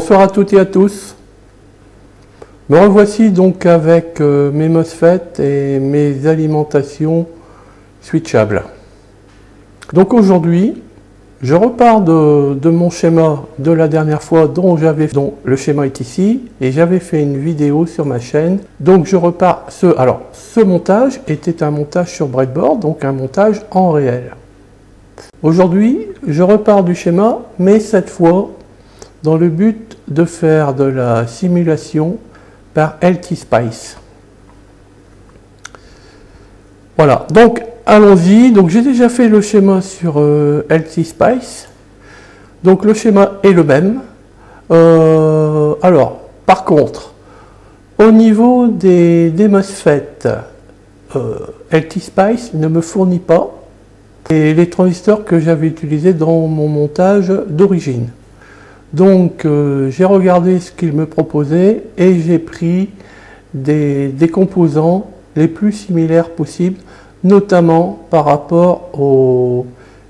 Bonsoir à toutes et à tous. Me revoici donc avec mes MOSFET et mes alimentations switchables. Donc aujourd'hui, je repars de mon schéma de la dernière fois dont le schéma est ici et j'avais fait une vidéo sur ma chaîne. Donc je repars, ce montage était un montage sur breadboard, donc un montage en réel. Aujourd'hui, je repars du schéma, mais cette fois dans le but de faire de la simulation par LTSpice. Voilà, donc allons-y. Donc j'ai déjà fait le schéma sur LTSpice. Donc le schéma est le même. Alors, par contre, au niveau des MOSFET, LTSpice ne me fournit pas les transistors que j'avais utilisés dans mon montage d'origine. Donc j'ai regardé ce qu'il me proposait et j'ai pris des composants les plus similaires possibles, notamment par rapport au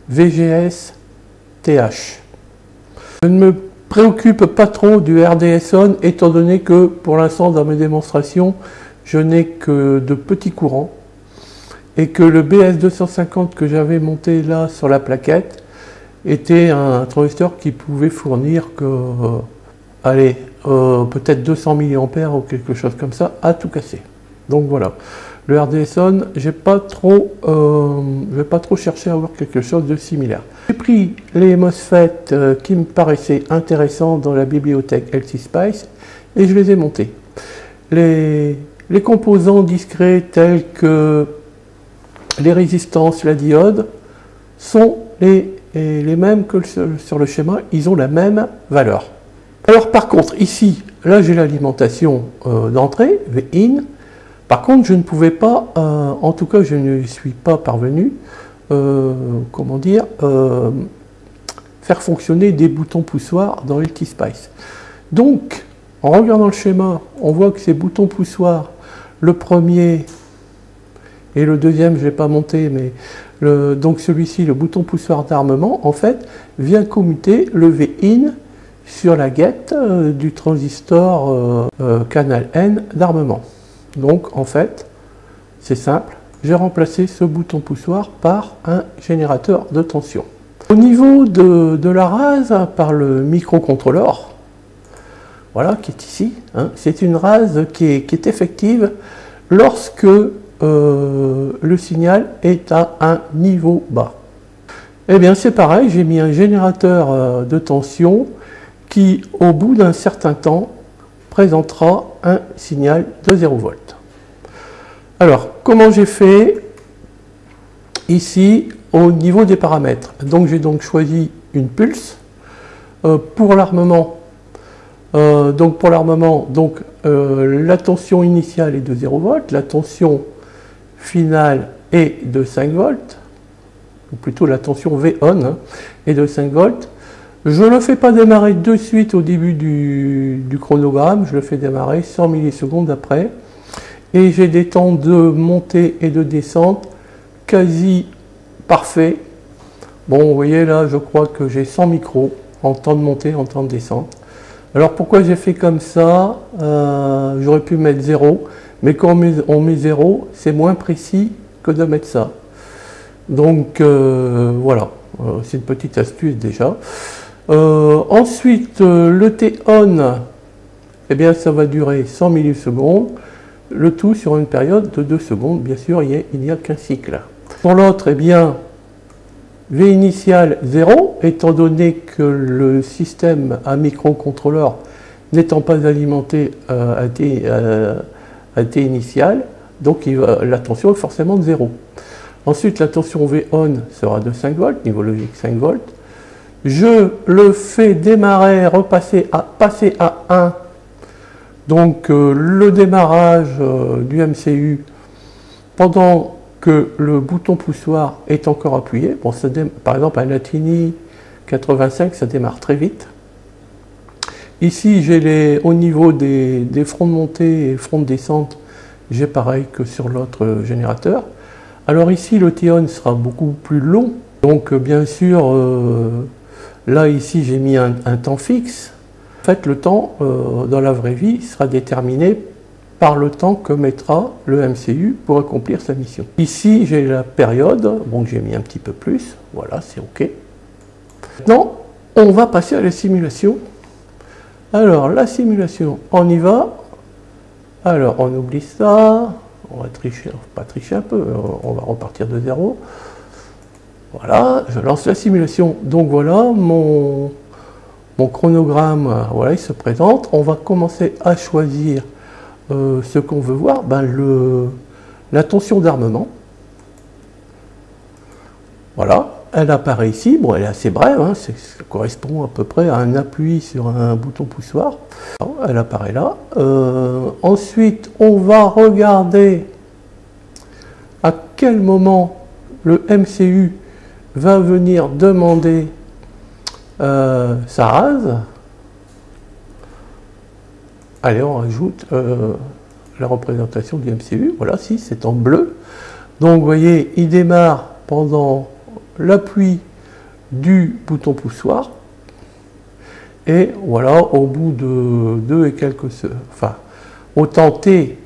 VGS TH. Je ne me préoccupe pas trop du RDS-on étant donné que pour l'instant dans mes démonstrations je n'ai que de petits courants et que le BS250 que j'avais monté là sur la plaquette était un transistor qui pouvait fournir que, peut-être 200 mA ou quelque chose comme ça, à tout casser. Donc voilà, le RDS-on, je vais pas trop chercher à avoir quelque chose de similaire. J'ai pris les MOSFET qui me paraissaient intéressants dans la bibliothèque LTSpice et je les ai montés. Les composants discrets tels que les résistances, la diode, sont les mêmes que sur le schéma, ils ont la même valeur. Alors par contre, ici, là j'ai l'alimentation d'entrée, Vin. Par contre, je ne pouvais pas, en tout cas je ne suis pas parvenu, faire fonctionner des boutons poussoirs dans LTSpice. Donc, en regardant le schéma, on voit que ces boutons poussoirs, le premier et le deuxième, je ne l'ai pas monté, mais donc celui-ci, le bouton poussoir d'armement, en fait, vient commuter le Vin sur la guette du transistor canal N d'armement. Donc, en fait, c'est simple, j'ai remplacé ce bouton poussoir par un générateur de tension. Au niveau de la rase par le microcontrôleur, voilà, qui est ici, hein, c'est une rase qui est effective lorsque le signal est à un niveau bas. Eh bien c'est pareil, j'ai mis un générateur de tension qui au bout d'un certain temps présentera un signal de 0 V. Alors comment j'ai fait ici au niveau des paramètres? Donc j'ai donc choisi une pulse pour l'armement. La tension initiale est de 0 V, la tension finale est de 5 volts, ou plutôt la tension V-on hein, est de 5 volts. Je ne le fais pas démarrer de suite au début du chronogramme, je le fais démarrer 100 millisecondes après. Et j'ai des temps de montée et de descente quasi parfaits. Bon, vous voyez là, je crois que j'ai 100 micros en temps de montée, en temps de descente. Alors pourquoi j'ai fait comme ça? J'aurais pu mettre 0, mais quand on met 0, c'est moins précis que de mettre ça. Donc voilà, c'est une petite astuce déjà. Ensuite, le T-on, eh bien ça va durer 100 millisecondes, le tout sur une période de 2 secondes. Bien sûr, il n'y a qu'un cycle. Pour l'autre, eh bien, V initial 0, étant donné que le système à microcontrôleur n'étant pas alimenté à T initial, donc la tension est forcément de 0. Ensuite, la tension V-on sera de 5 volts, niveau logique 5 volts. Je le fais démarrer, passer à 1. Donc le démarrage du MCU pendant que le bouton poussoir est encore appuyé. Bon, par exemple, un Latini 85, ça démarre très vite. Ici, j'ai au niveau des fronts de montée et fronts de descente, j'ai pareil que sur l'autre générateur. Alors ici, le T-on sera beaucoup plus long. Donc, bien sûr, là, ici, j'ai mis un temps fixe. En fait, le temps dans la vraie vie sera déterminé par le temps que mettra le MCU pour accomplir sa mission. Ici, j'ai la période, bon, j'ai mis un petit peu plus, voilà, c'est OK. Maintenant, on va passer à la simulation. Alors, la simulation, on y va. Alors, on oublie ça, on va tricher, pas tricher un peu, on va repartir de zéro. Voilà, je lance la simulation. Donc voilà, mon chronogramme, voilà, il se présente. On va commencer à choisir ce qu'on veut voir, ben la tension d'armement. Voilà, elle apparaît ici. Bon, elle est assez brève, hein, ça correspond à peu près à un appui sur un bouton poussoir. Elle apparaît là. Ensuite, on va regarder à quel moment le MCU va venir demander sa rase. Allez, on rajoute la représentation du MCU. Voilà, si c'est en bleu. Donc, vous voyez, il démarre pendant l'appui du bouton poussoir. Et voilà, au bout de 2 et quelques... Enfin, au temps T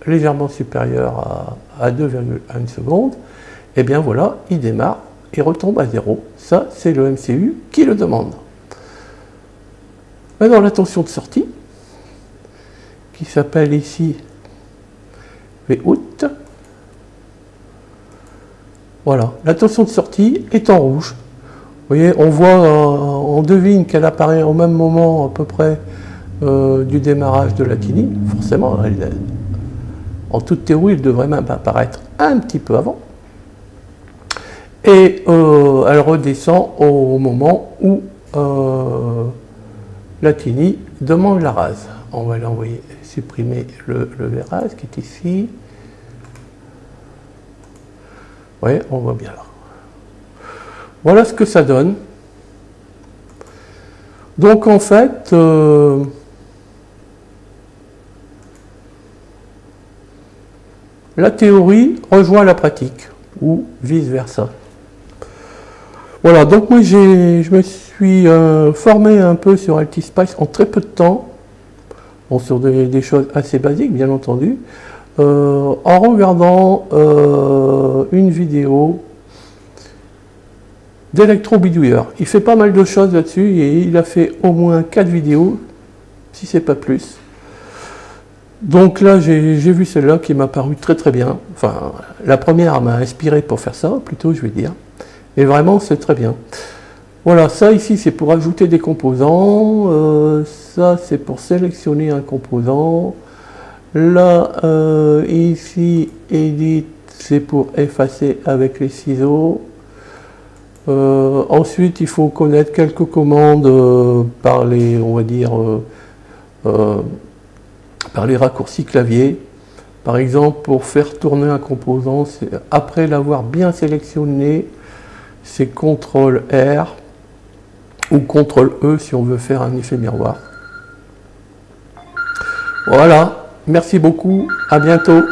légèrement supérieur à 2,1 secondes, et bien voilà, il démarre et retombe à 0. Ça, c'est le MCU qui le demande. Maintenant, la tension de sortie, qui s'appelle ici Vout. Voilà, la tension de sortie est en rouge. Vous voyez, on voit, on devine qu'elle apparaît au même moment à peu près du démarrage de la TINI. Forcément, en toute théorie, elle devrait même apparaître un petit peu avant. Et elle redescend au moment où la TINI demande la rase. On va l'envoyer supprimer le VRAS qui est ici. Vous voyez, on voit bien là. Voilà ce que ça donne. Donc en fait, la théorie rejoint la pratique, ou vice-versa. Voilà, donc moi je me suis formé un peu sur Altispice en très peu de temps, bon, sur des choses assez basiques bien entendu, en regardant une vidéo d'Electro-Bidouilleur. Il fait pas mal de choses là-dessus et il a fait au moins 4 vidéos, si c'est pas plus. Donc là, j'ai vu celle-là qui m'a paru très très bien. Enfin, la première m'a inspiré pour faire ça, plutôt, je vais dire. Et vraiment, c'est très bien. Voilà, ça ici, c'est pour ajouter des composants. Ça, c'est pour sélectionner un composant. Là, ici, Edit, c'est pour effacer avec les ciseaux. Ensuite, il faut connaître quelques commandes par les, on va dire, par les raccourcis clavier. Par exemple, pour faire tourner un composant, après l'avoir bien sélectionné, c'est CTRL-R ou CTRL-E si on veut faire un effet miroir. Voilà, merci beaucoup, à bientôt.